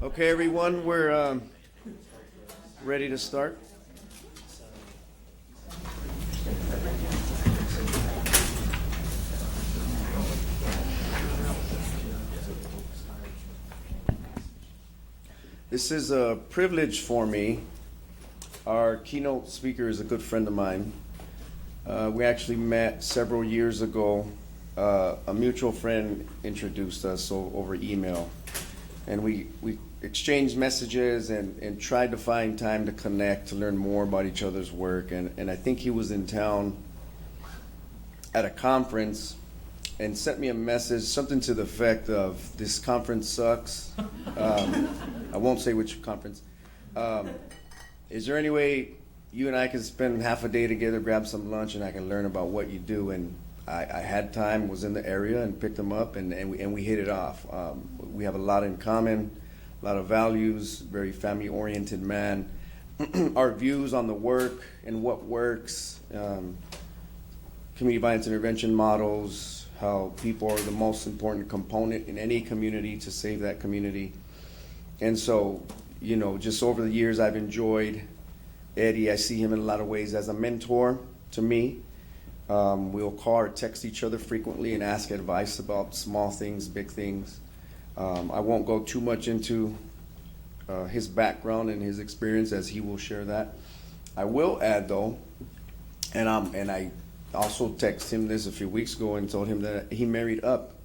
Okay, everyone, we're ready to start. This is a privilege for me. Our keynote speaker is a good friend of mine. We actually met several years ago. A mutual friend introduced us over email. And we exchanged messages and tried to find time to connect, to learn more about each other's work. And I think he was in town at a conference and sent me a message, something to the effect of, "This conference sucks." I won't say which conference. Is there any way you and I can spend half a day together, grab some lunch, and I can learn about what you do? And I had time, was in the area, and picked him up, and we hit it off. We have a lot in common, a lot of values, very family-oriented man. Our views on the work and what works, community violence intervention models, how people are the most important component in any community to save that community. And so, just over the years, I've enjoyed Eddie. I see him in a lot of ways as a mentor to me. We'll call or text each other frequently and ask advice about small things, big things. I won't go too much into his background and his experience, as he will share that. I will add, though, and I also texted him this a few weeks ago and told him that he married up.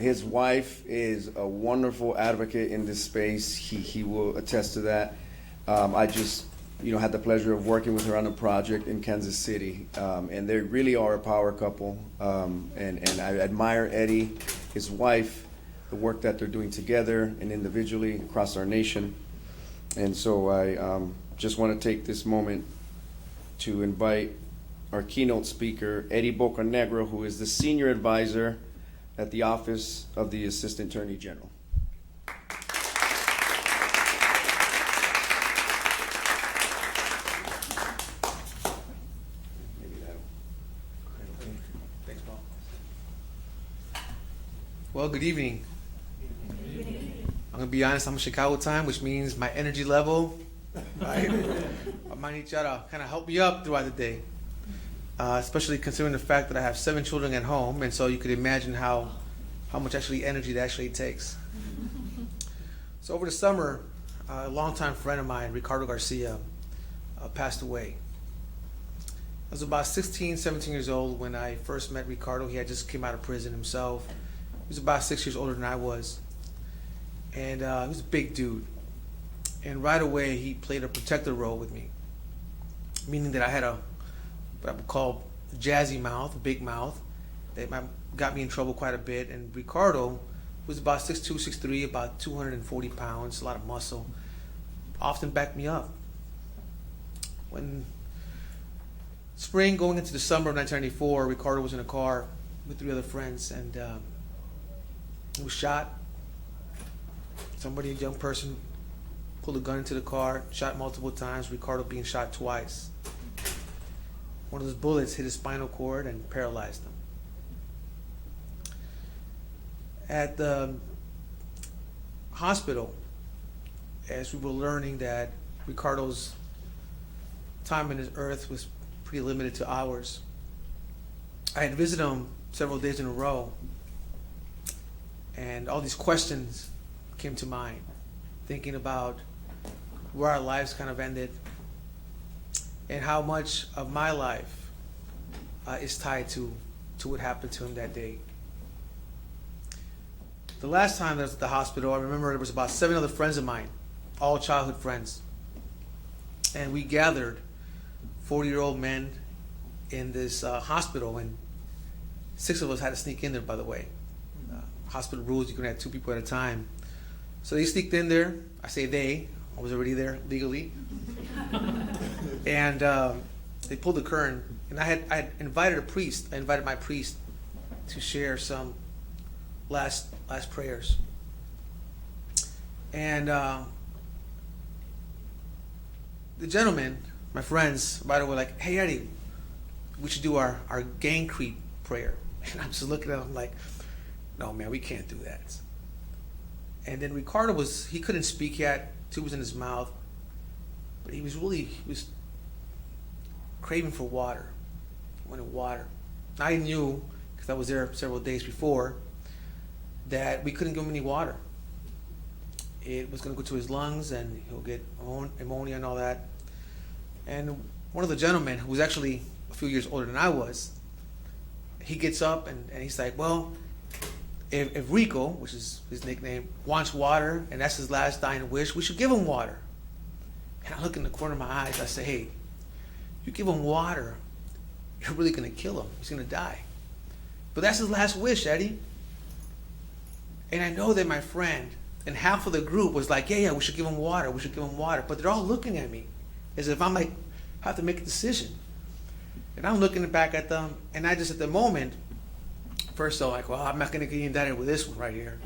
His wife is a wonderful advocate in this space. He will attest to that. I just had the pleasure of working with her on a project in Kansas City, and they really are a power couple. And I admire Eddie, his wife, the work that they're doing together and individually across our nation. And so I just want to take this moment to invite our keynote speaker, Eddie Bocanegra, who is the senior advisor at the Office of the Assistant Attorney General. Well, good evening. I'm going to be honest, I'm in Chicago time, which means my energy level, I might need y'all to kind of help me up throughout the day, especially considering the fact that I have 7 children at home, and so you could imagine how much energy that actually takes. So over the summer, a longtime friend of mine, Ricardo Garcia, passed away. I was about 16, 17 years old when I first met Ricardo. He had just came out of prison himself. He was about 6 years older than I was. And he was a big dude. And right away, he played a protector role with me, meaning that I had what I would call a jazzy mouth, a big mouth, that got me in trouble quite a bit. And Ricardo was about 6'2", 6'3", about 240 pounds, a lot of muscle, often backed me up. When spring going into the summer of 1994, Ricardo was in a car with 3 other friends, and he was shot. Somebody, a young person, pulled a gun into the car, shot multiple times, Ricardo being shot twice. One of those bullets hit his spinal cord and paralyzed him. At the hospital, as we were learning that Ricardo's time on this earth was pretty limited to hours, I had visited him several days in a row, and all these questions came to mind, thinking about where our lives kind of ended and how much of my life is tied to what happened to him that day. The last time I was at the hospital, I remember there was about 7 other friends of mine, all childhood friends. And we gathered, 40-year-old men, in this hospital, and 6 of us had to sneak in there, by the way. Hospital rules, you can have 2 people at a time. So they sneaked in there. I say they, I was already there legally. And they pulled the curtain, and I had invited a priest. I invited my priest to share some last prayers. And the gentlemen, my friends, right away, like, "Hey Eddie, we should do our gang creep prayer." And I'm just looking at them like, "No man, we can't do that." And then Ricardo he couldn't speak yet, tube was in his mouth, but he was craving for water. He wanted water. I knew, because I was there several days before, that we couldn't give him any water. It was going to go to his lungs and he'll get ammonia and all that. And one of the gentlemen, who was actually a few years older than I was, he gets up and he's like, well, if Rico, which is his nickname, wants water and that's his last dying wish, we should give him water. And I look in the corner of my eyes, I say, hey, you give him water, you're really going to kill him. He's going to die. But that's his last wish, Eddie. And I know that my friend and half of the group was like, yeah, we should give him water, we should give him water. But they're all looking at me as if I'm like, have to make a decision. And I'm looking back at them, and I just at the moment, first I'm like, well, I'm not going to get indicted with this one right here.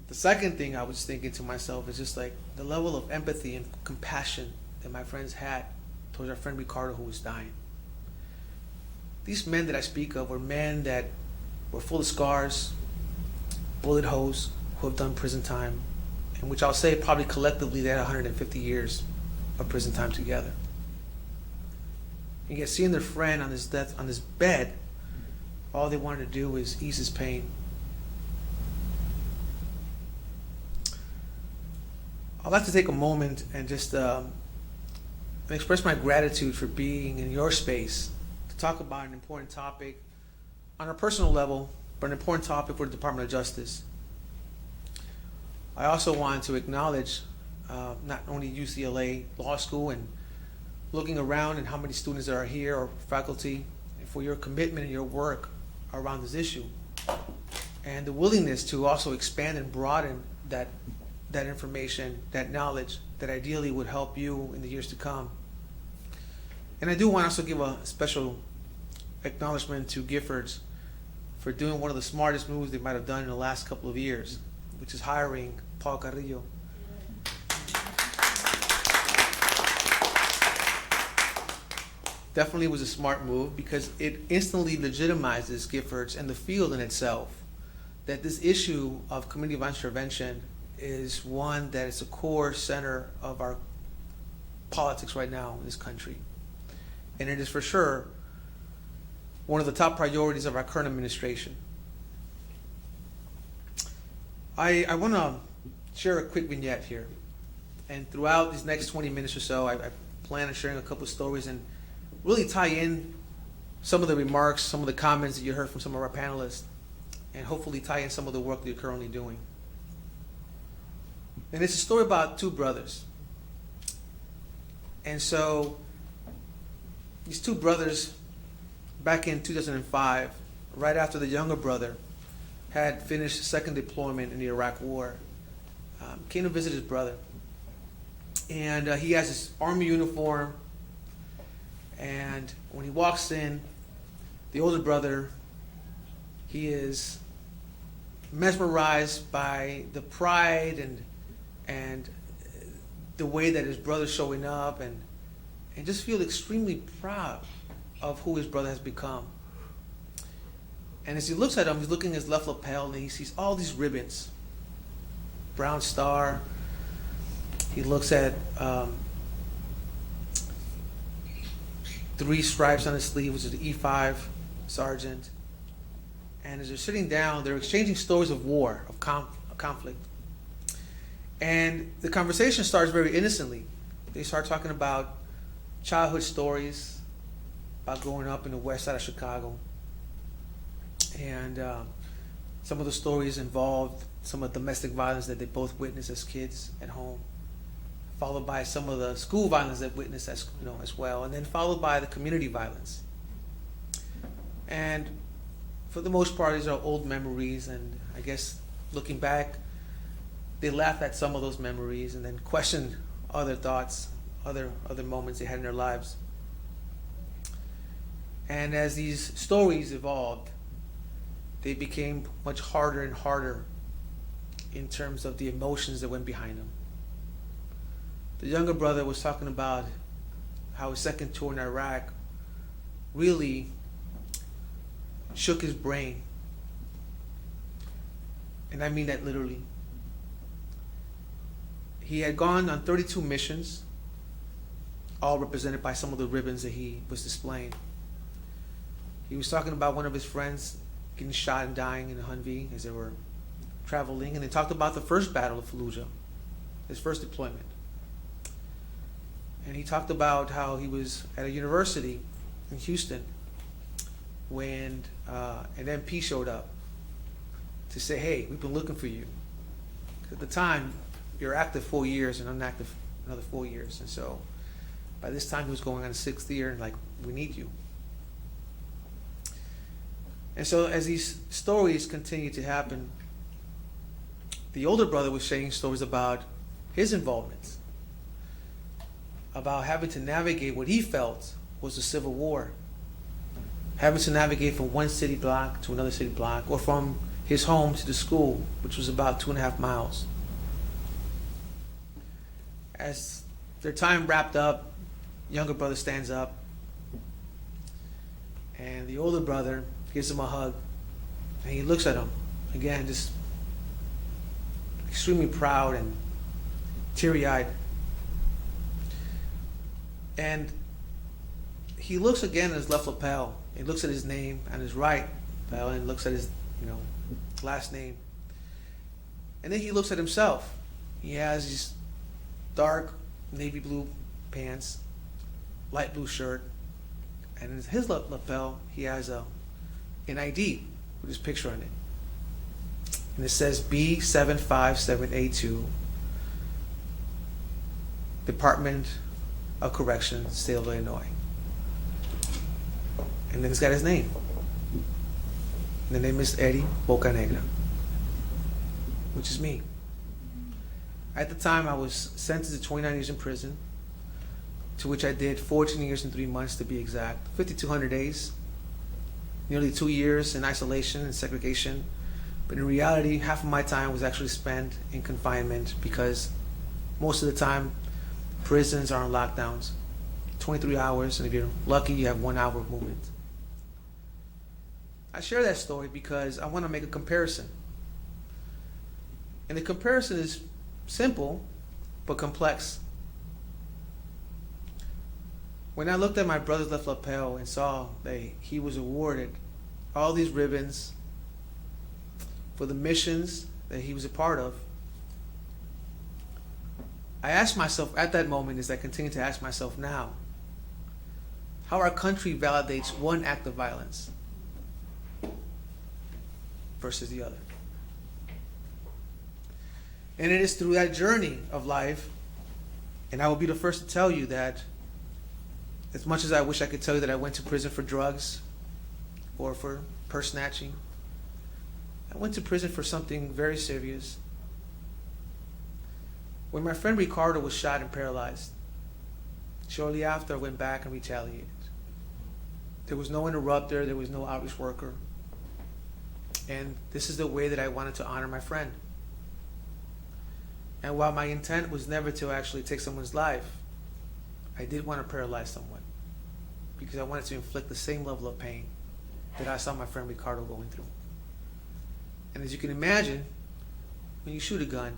The second thing I was thinking to myself is just like the level of empathy and compassion that my friends had towards our friend Ricardo who was dying. These men that I speak of were men that were full of scars, bullet holes, who have done prison time, and which I'll say probably collectively they had 150 years of prison time together. And yet seeing their friend on his bed, all they wanted to do was ease his pain. I'd like to take a moment and just express my gratitude for being in your space to talk about an important topic on a personal level, but an important topic for the Department of Justice. I also want to acknowledge not only UCLA Law School and looking around and how many students there are here or faculty, and for your commitment and your work around this issue, and the willingness to also expand and broaden that information, that knowledge that ideally would help you in the years to come. And I do want to also give a special acknowledgement to Giffords for doing one of the smartest moves they might have done in the last couple of years, which is hiring Paul Carrillo. Definitely was a smart move because it instantly legitimizes Giffords and the field in itself, that this issue of community violence prevention is one that is a core center of our politics right now in this country. And it is for sure one of the top priorities of our current administration. I want to share a quick vignette here. And throughout these next 20 minutes or so, I plan on sharing a couple of stories and really tie in some of the remarks, some of the comments that you heard from some of our panelists, and hopefully tie in some of the work that you're currently doing. And it's a story about two brothers. And so these two brothers, back in 2005, right after the younger brother had finished his second deployment in the Iraq War, came to visit his brother. And he has his army uniform, and when he walks in, the older brother, he is mesmerized by the pride and the way that his brother's showing up, and just feel extremely proud of who his brother has become. And as he looks at him, he's looking at his left lapel and he sees all these ribbons. Brown Star. He looks at 3 stripes on his sleeve, which is the E5 sergeant. And as they're sitting down, they're exchanging stories of war, of conflict. And the conversation starts very innocently. They start talking about childhood stories, about growing up in the west side of Chicago. And some of the stories involved some of the domestic violence that they both witnessed as kids at home, followed by some of the school violence that witnessed as well, and then followed by the community violence. And for the most part, these are old memories, and I guess looking back, they laugh at some of those memories and then question other thoughts, other moments they had in their lives. And as these stories evolved, they became much harder and harder in terms of the emotions that went behind them. The younger brother was talking about how his second tour in Iraq really shook his brain. And I mean that literally. he had gone on 32 missions, all represented by some of the ribbons that he was displaying. He was talking about one of his friends getting shot and dying in a Humvee as they were traveling, and they talked about the first battle of Fallujah, his first deployment. And he talked about how he was at a university in Houston when an MP showed up to say, hey, we've been looking for you. At the time, you're active 4 years and unactive another 4 years. And so by this time, he was going on his 6th year, and like, we need you. And so as these stories continued to happen, the older brother was sharing stories about his involvements, about having to navigate what he felt was the Civil War, having to navigate from one city block to another city block, or from his home to the school, which was about 2.5 miles. As their time wrapped up, younger brother stands up, and the older brother gives him a hug, and he looks at him, again, just extremely proud and teary-eyed. And he looks again at his left lapel. He looks at his name on his right lapel and looks at his, last name. And then he looks at himself. He has these dark navy blue pants, light blue shirt, and in his lapel he has an ID with his picture on it. And it says B75782, Department of Corrections, State of Illinois. And then it's got his name. And the name is Eddie Bocanegra, which is me. At the time, I was sentenced to 29 years in prison, to which I did 14 years and 3 months to be exact, 5,200 days, nearly 2 years in isolation and segregation. But in reality, half of my time was actually spent in confinement, because most of the time, prisons are on lockdowns, 23 hours, and if you're lucky, you have 1 hour of movement. I share that story because I want to make a comparison. And the comparison is simple, but complex. When I looked at my brother's left lapel and saw that he was awarded all these ribbons for the missions that he was a part of, I asked myself at that moment, as I continue to ask myself now, how our country validates one act of violence versus the other. And it is through that journey of life, and I will be the first to tell you that as much as I wish I could tell you that I went to prison for drugs or for purse snatching, I went to prison for something very serious. When my friend Ricardo was shot and paralyzed, shortly after I went back and retaliated. There was no interrupter, there was no outreach worker. And this is the way that I wanted to honor my friend. And while my intent was never to actually take someone's life, I did want to paralyze someone, because I wanted to inflict the same level of pain that I saw my friend Ricardo going through. And as you can imagine, when you shoot a gun,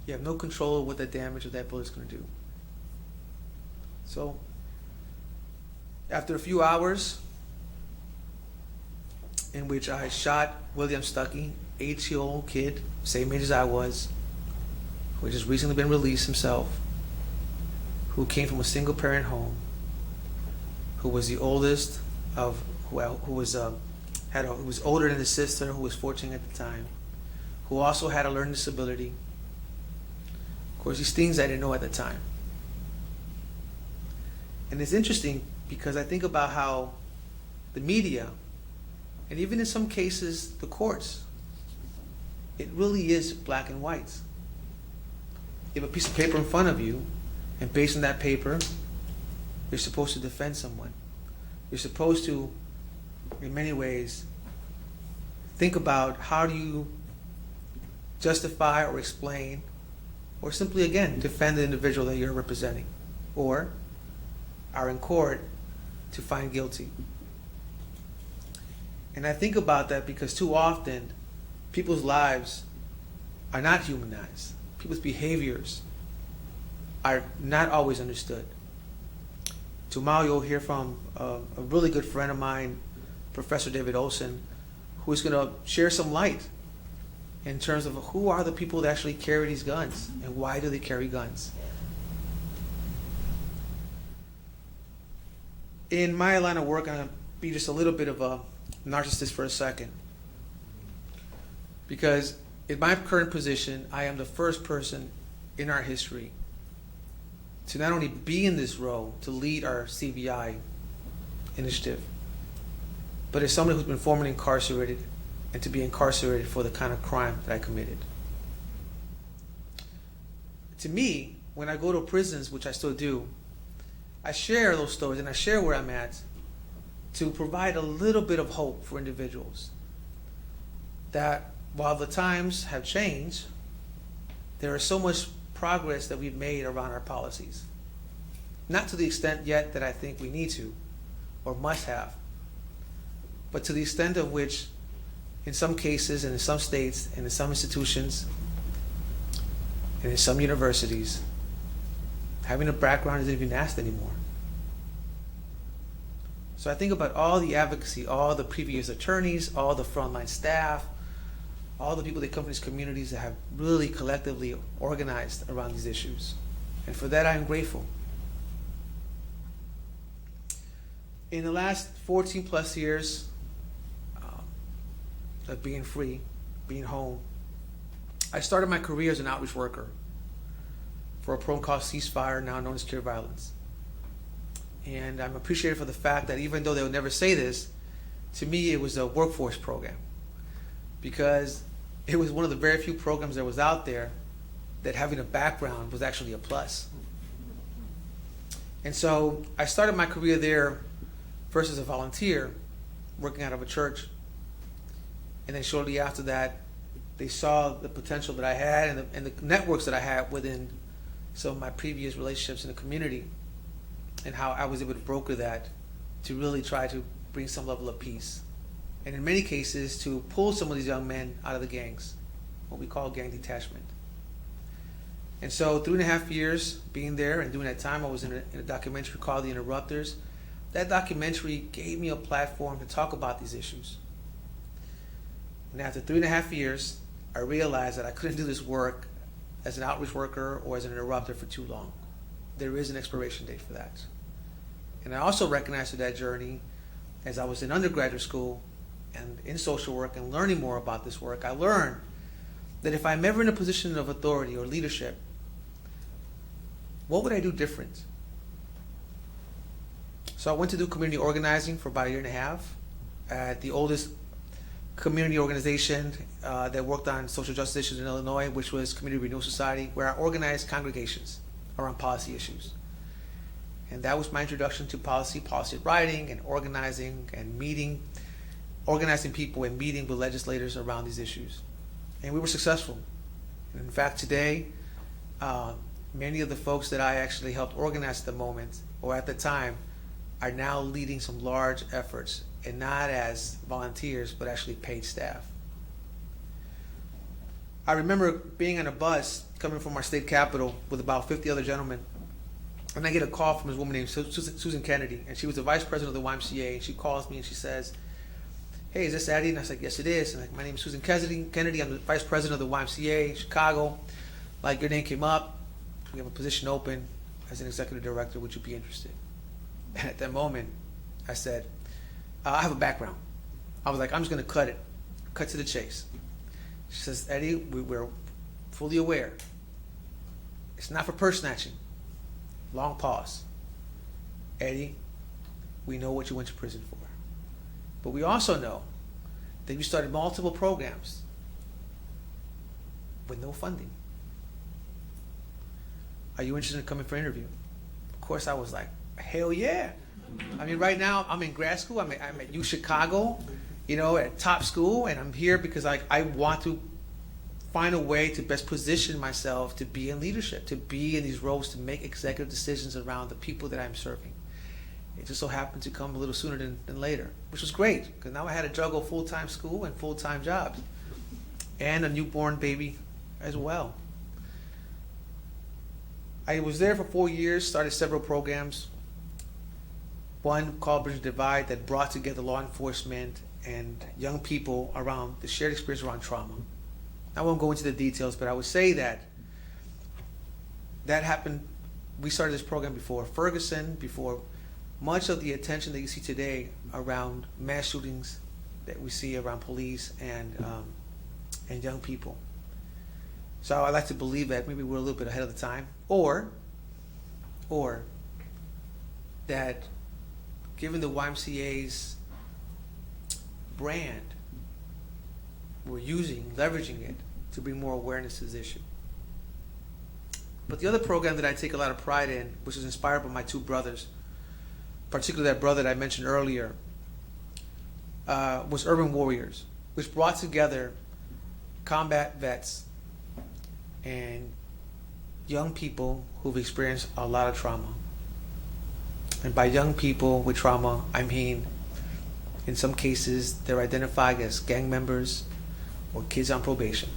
you have no control of what the damage of that bullet is going to do. So, after a few hours in which I shot William Stuckey, 8-year-old kid, same age as I was, who had just recently been released himself, who came from a single-parent home, who was the oldest of, who was older than his sister, who was 14 at the time, who also had a learning disability. Of course, these things I didn't know at the time. And it's interesting because I think about how the media, and even in some cases the courts, it really is black and white. You have a piece of paper in front of you, and based on that paper, you're supposed to defend someone. You're supposed to, in many ways, think about how do you justify or explain, or simply, again, defend the individual that you're representing, or are in court to find guilty. And I think about that because too often, people's lives are not humanized. People's behaviors are not always understood. Tomorrow you'll hear from a really good friend of mine, Professor David Olson, who is going to share some light in terms of who are the people that actually carry these guns and why do they carry guns. In my line of work, I'm going to be just a little bit of a narcissist for a second. Because in my current position, I am the first person in our history to not only be in this role, to lead our CBI initiative, but as somebody who's been formerly incarcerated and to be incarcerated for the kind of crime that I committed. To me, when I go to prisons, which I still do, I share those stories and I share where I'm at to provide a little bit of hope for individuals that while the times have changed, there is so much progress that we've made around our policies. Not to the extent yet that I think we need to or must have, but to the extent of which in some cases and in some states and in some institutions and in some universities, having a background isn't even asked anymore. So I think about all the advocacy, all the previous attorneys, all the frontline staff, all the people that come from these communities that have really collectively organized around these issues. And for that, I am grateful. In the last 14 plus years of being free, being home, I started my career as an outreach worker for a program called Ceasefire, now known as Cure Violence. And I'm appreciative for the fact that even though they would never say this, to me it was a workforce program, because it was one of the very few programs that was out there that having a background was actually a plus. And so I started my career there first as a volunteer, working out of a church. And then shortly after that, they saw the potential that I had and the networks that I had within some of my previous relationships in the community, and how I was able to broker that to really try to bring some level of peace. And in many cases, to pull some of these young men out of the gangs, what we call gang detachment. And so 3.5 years being there, and during that time I was in a documentary called The Interrupters. That documentary gave me a platform to talk about these issues. And after 3.5 years, I realized that I couldn't do this work as an outreach worker or as an interrupter for too long. There is an expiration date for that. And I also recognized through that journey, as I was in undergraduate school and in social work and learning more about this work, I learned that if I'm ever in a position of authority or leadership, what would I do different? So I went to do community organizing for about 1.5 years at the oldest community organization that worked on social justice issues in Illinois, which was Community Renewal Society, where I organized congregations around policy issues. And that was my introduction to policy writing and organizing and meeting, organizing people and meeting with legislators around these issues. And we were successful. And in fact, today, many of the folks that I actually helped organize at the moment, or at the time, are now leading some large efforts, and not as volunteers, but actually paid staff. I remember being on a bus coming from our state capitol with about 50 other gentlemen, and I get a call from this woman named Susan Kennedy, and she was the vice president of the YMCA, and she calls me and she says, "Hey, is this Eddie?" And I was like, "Yes, it is." And like, "My name is Susan Kennedy. I'm the vice president of the YMCA in Chicago. Like, your name came up. We have a position open as an executive director. Would you be interested?" And at that moment, I said, "I have a background." I was like, "I'm just going to cut to the chase." She says, "Eddie, we're fully aware. It's not for purse snatching." Long pause. "Eddie, we know what you went to prison for. But we also know that you started multiple programs with no funding. Are you interested in coming for an interview?" Of course, I was like, hell yeah. I mean, right now, I'm in grad school. I'm at U Chicago, at top school, and I'm here because I want to find a way to best position myself to be in leadership, to be in these roles, to make executive decisions around the people that I'm serving. It just so happened to come a little sooner than later, which was great, because now I had to juggle full-time school and full-time jobs, and a newborn baby as well. I was there for 4 years, started several programs. One called Bridge the Divide that brought together law enforcement and young people around the shared experience around trauma. I won't go into the details, but I would say that happened. We started this program before Ferguson, before much of the attention that you see today around mass shootings that we see around police and young people. So I like to believe that maybe we're a little bit ahead of the time, or that given the YMCA's brand, we're leveraging it to bring more awareness to this issue. But the other program that I take a lot of pride in, which is inspired by my two brothers, particularly that brother that I mentioned earlier, was Urban Warriors, which brought together combat vets and young people who've experienced a lot of trauma. And by young people with trauma, I mean, in some cases, they're identified as gang members or kids on probation.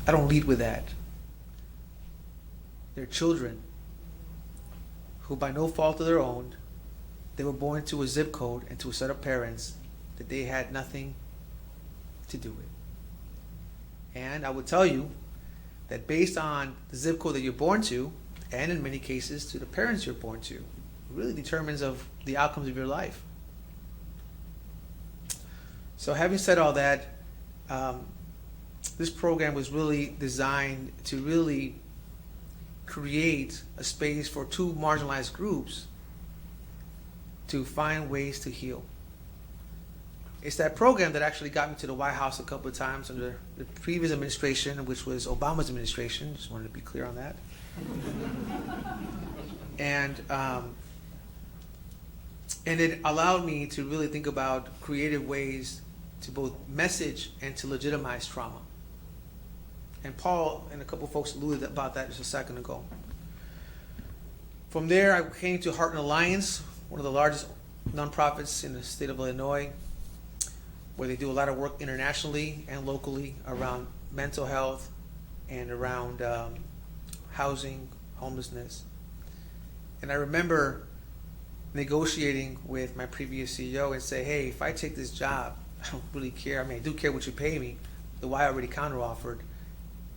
I don't lead with that. They're children who, by no fault of their own, they were born to a zip code and to a set of parents that they had nothing to do with. And I would tell you that based on the zip code that you're born to, and in many cases to the parents you're born to, really determines of the outcomes of your life. So having said all that, this program was really designed to really create a space for two marginalized groups to find ways to heal. It's that program that actually got me to the White House a couple of times under the previous administration, which was Obama's administration. Just wanted to be clear on that. And it allowed me to really think about creative ways to both message and to legitimize trauma. And Paul and a couple of folks alluded about that just a second ago. From there, I came to Heart and Alliance, one of the largest nonprofits in the state of Illinois, where they do a lot of work internationally and locally around mental health and around housing, homelessness. And I remember negotiating with my previous CEO and say, hey, if I take this job, I don't really care. I mean, I do care what you pay me, the why I already counteroffered.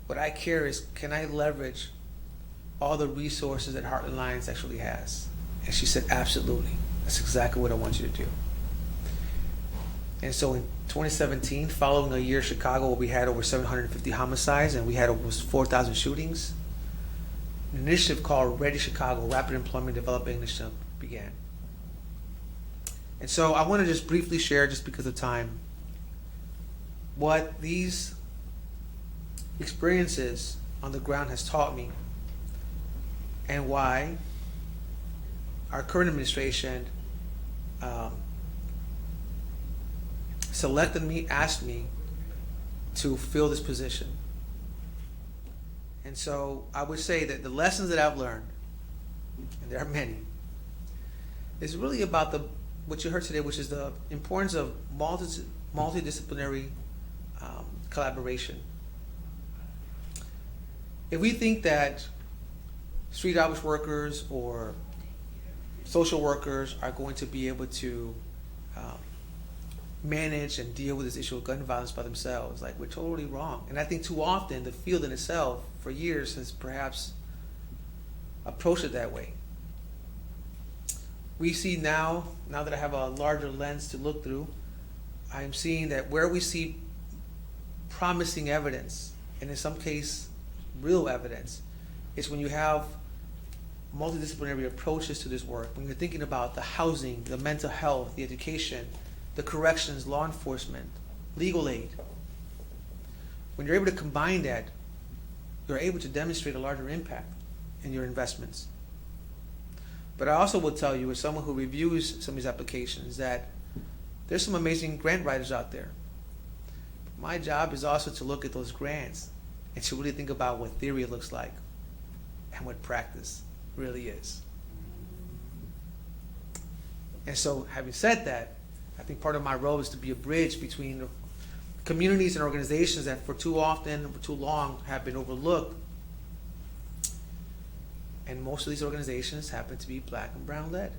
What I care is, can I leverage all the resources that Heart and Alliance actually has? And she said, absolutely. That's exactly what I want you to do. And so in 2017, following a year in Chicago where we had over 750 homicides and we had almost 4,000 shootings, an initiative called Ready Chicago, Rapid Employment Development Initiative, began. And so I want to just briefly share, just because of time, what these experiences on the ground has taught me and why our current administration selected me, asked me to fill this position. And so I would say that the lessons that I've learned, and there are many, is really about what you heard today, which is the importance of multidisciplinary collaboration. If we think that street outreach workers or social workers are going to be able to manage and deal with this issue of gun violence by themselves, like, we're totally wrong. And I think too often the field in itself for years has perhaps approached it that way. We see now that I have a larger lens to look through, I'm seeing that where we see promising evidence, and in some case real evidence, is when you have multidisciplinary approaches to this work. When you're thinking about the housing, the mental health, the education, the corrections, law enforcement, legal aid. When you're able to combine that, you're able to demonstrate a larger impact in your investments. But I also will tell you, as someone who reviews some of these applications, that there's some amazing grant writers out there. My job is also to look at those grants and to really think about what theory looks like and what practice really is. And so, having said that, I think part of my role is to be a bridge between communities and organizations that for too often, for too long, have been overlooked And most of these organizations happen to be black and brown led.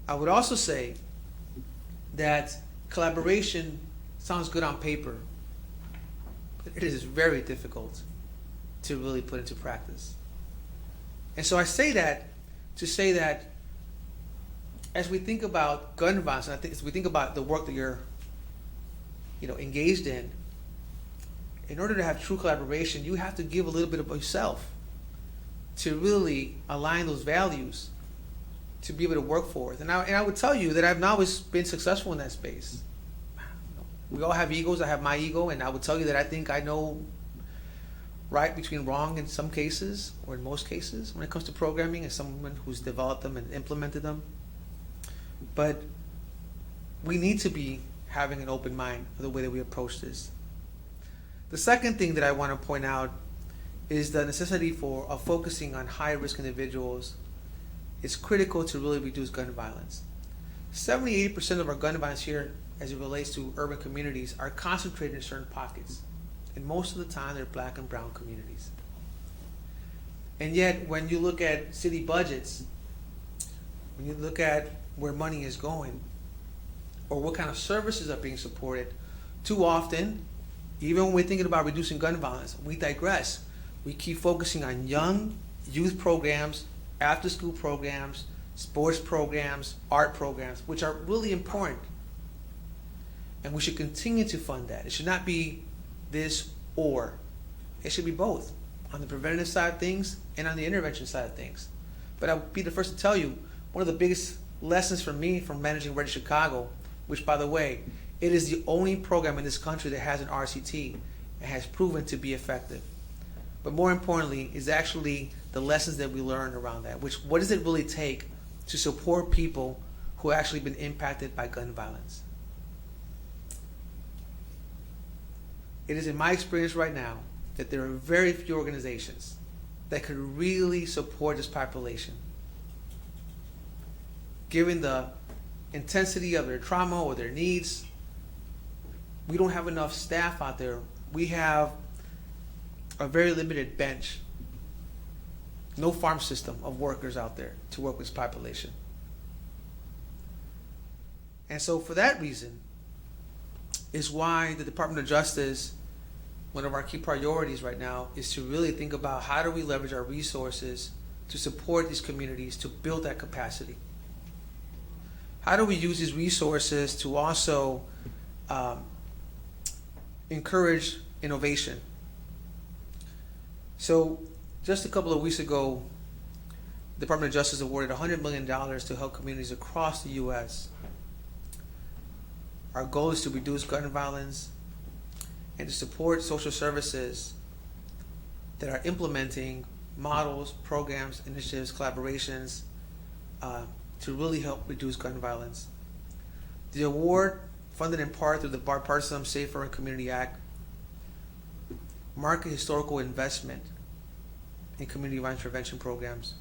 I would also say that collaboration sounds good on paper, but it is very difficult to really put into practice. And so I say that to say that as we think about gun violence, and I think as we think about the work that you're engaged in order to have true collaboration, you have to give a little bit of yourself to really align those values to be able to work forth. And I would tell you that I've not always been successful in that space. We all have egos. I have my ego, and I would tell you that I think I know right between wrong in some cases, or in most cases, when it comes to programming, as someone who's developed them and implemented them. But we need to be having an open mind of the way that we approach this. The second thing that I want to point out is the necessity of focusing on high-risk individuals. It's critical to really reduce gun violence. 70-80% of our gun violence here, as it relates to urban communities, are concentrated in certain pockets. And most of the time, they're black and brown communities. And yet, when you look at city budgets, when you look at where money is going, or what kind of services are being supported, too often, even when we're thinking about reducing gun violence, we digress. We keep focusing on young youth programs, after-school programs, sports programs, art programs, which are really important. And we should continue to fund that. It should not be this or. It should be both, on the preventative side of things and on the intervention side of things. But I'll be the first to tell you, one of the biggest lessons for me from managing Ready Chicago, which, by the way, it is the only program in this country that has an RCT and has proven to be effective. But more importantly is actually the lessons that we learned around that, which what does it really take to support people who have actually been impacted by gun violence? It is in my experience right now that there are very few organizations that could really support this population, given the intensity of their trauma or their needs. We don't have enough staff out there. We have a very limited bench. No farm system of workers out there to work with this population. And so for that reason is why the Department of Justice, one of our key priorities right now, is to really think about how do we leverage our resources to support these communities, to build that capacity. How do we use these resources to also encourage innovation? So just a couple of weeks ago, the Department of Justice awarded $100 million to help communities across the U.S. Our goal is to reduce gun violence and to support social services that are implementing models, programs, initiatives, collaborations to really help reduce gun violence. The award, funded in part through the Bipartisan Safer and Community Act, mark a historical investment in community violence prevention programs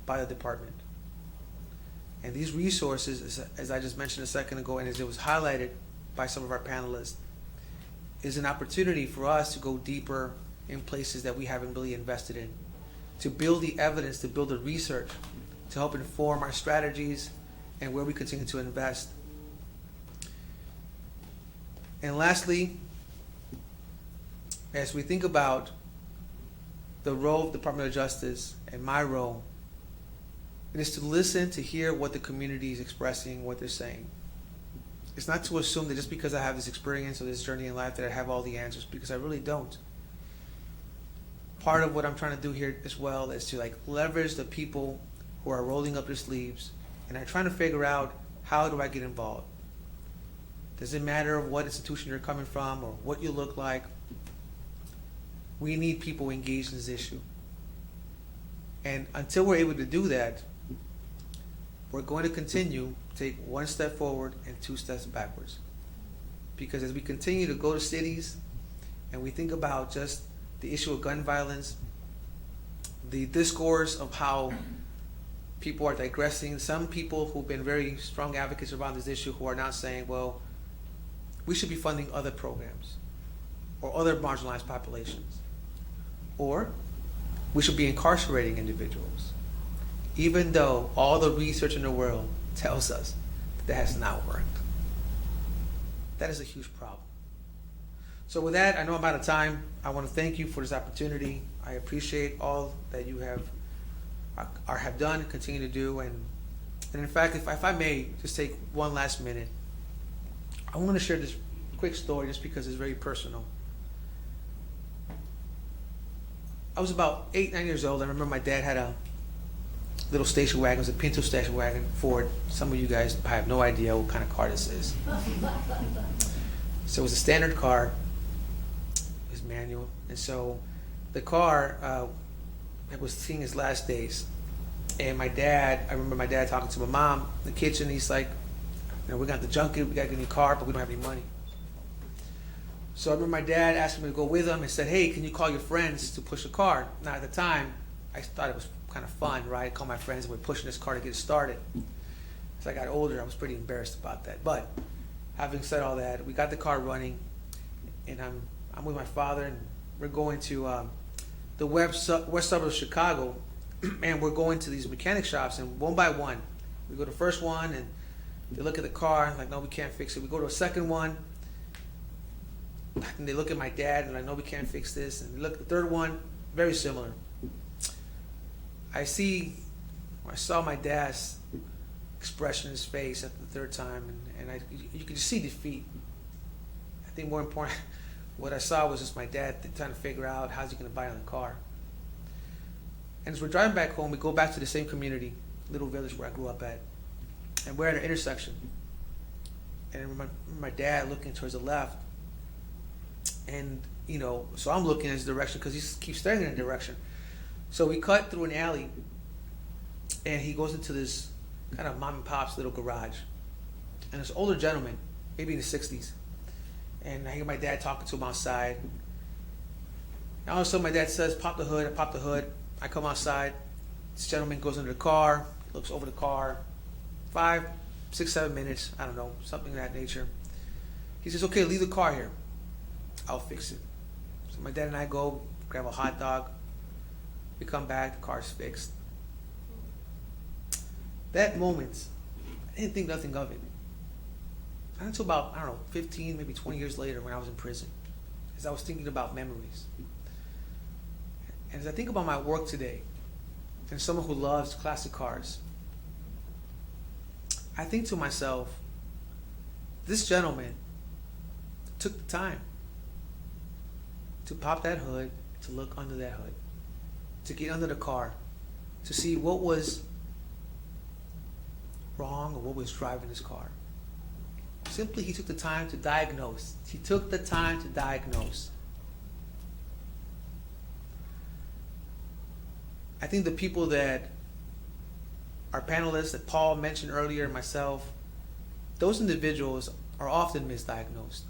by the department. And these resources, as I just mentioned a second ago, and as it was highlighted by some of our panelists, is an opportunity for us to go deeper in places that we haven't really invested in, to build the evidence, to build the research, to help inform our strategies and where we continue to invest. And lastly, as we think about the role of the Department of Justice and my role, it is to listen, to hear what the community is expressing, what they're saying. It's not to assume that just because I have this experience or this journey in life that I have all the answers, because I really don't. Part of what I'm trying to do here as well is to leverage the people who are rolling up their sleeves and are trying to figure out, how do I get involved? Does it matter what institution you're coming from or what you look like? We need people engaged in this issue. And until we're able to do that, we're going to continue to take one step forward and two steps backwards. Because as we continue to go to cities and we think about just the issue of gun violence, the discourse of how people are digressing, some people who've been very strong advocates around this issue who are now saying, well, we should be funding other programs or other marginalized populations. Or we should be incarcerating individuals, even though all the research in the world tells us that has not worked. That is a huge problem. So with that, I know I'm out of time. I want to thank you for this opportunity. I appreciate all that you have done and continue to do. And in fact, if I may just take one last minute, I want to share this quick story just because it's very personal. I was about 8, 9 years old. I remember my dad had a little station wagon. It was a Pinto station wagon Ford. Some of you guys have no idea what kind of car this is. So it was a standard car. It was manual. And so the car it was seeing its last days. And my dad, I remember my dad talking to my mom in the kitchen. He's like, we got the junket, we got to get a new car, but we don't have any money. So I remember my dad asking me to go with him and said, hey, can you call your friends to push the car? Now at the time, I thought it was kind of fun, right? Call my friends and we're pushing this car to get it started. As I got older, I was pretty embarrassed about that. But having said all that, we got the car running, and I'm with my father, and we're going to the west suburbs of Chicago, and we're going to these mechanic shops, and one by one, we go to the first one, and they look at the car, like, no, we can't fix it. We go to a second one, and they look at my dad, and like, no, we can't fix this. And we look at the third one, very similar. I saw my dad's expression in his face at the third time, and you could just see defeat. I think more important, what I saw was just my dad trying to figure out how's he going to buy another car. And as we're driving back home, we go back to the same community, little village where I grew up at, and we're at an intersection. And I remember my dad looking towards the left, and so I'm looking in his direction because he keeps staring in a direction. So we cut through an alley, and he goes into this kind of mom and pop's little garage. And this older gentleman, maybe in his 60s, and I hear my dad talking to him outside. And all of a sudden my dad says, pop the hood. I pop the hood. I come outside. This gentleman goes into the car, looks over the car. 5, 6, 7 minutes, I don't know, something of that nature. He says, okay, leave the car here. I'll fix it. So my dad and I go, grab a hot dog. We come back, the car's fixed. That moment, I didn't think nothing of it. Not until about, 15, maybe 20 years later when I was in prison, as I was thinking about memories. And as I think about my work today, and someone who loves classic cars, I think to myself, this gentleman took the time to pop that hood, to look under that hood, to get under the car, to see what was wrong or what was driving his car. Simply, he took the time to diagnose. He took the time to diagnose. I think the people that our panelists that Paul mentioned earlier, and myself, those individuals are often misdiagnosed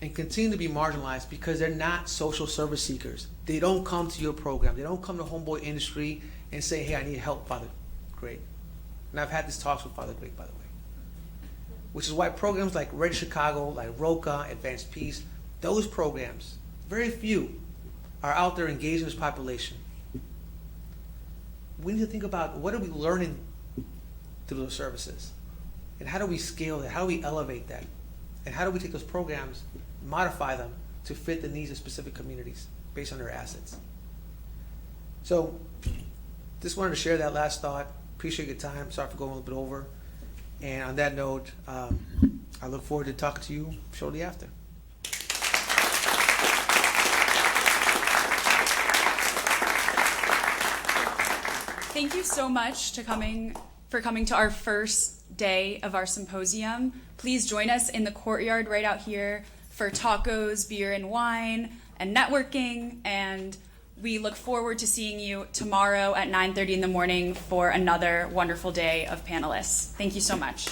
and continue to be marginalized because they're not social service seekers. They don't come to your program. They don't come to Homeboy Industry and say, hey, I need help, Father Greg. And I've had these talks with Father Greg, by the way. Which is why programs like Red Chicago, like ROCA, Advanced Peace, those programs, very few are out there engaging this population. We need to think about what are we learning through those services? And how do we scale that? How do we elevate that? And how do we take those programs, modify them to fit the needs of specific communities based on their assets? So, just wanted to share that last thought. Appreciate your time. Sorry for going a little bit over. And on that note, I look forward to talking to you shortly after. Thank you so much for coming to our first day of our symposium. Please join us in the courtyard right out here for tacos, beer and wine, and networking. And we look forward to seeing you tomorrow at 9:30 in the morning for another wonderful day of panelists. Thank you so much.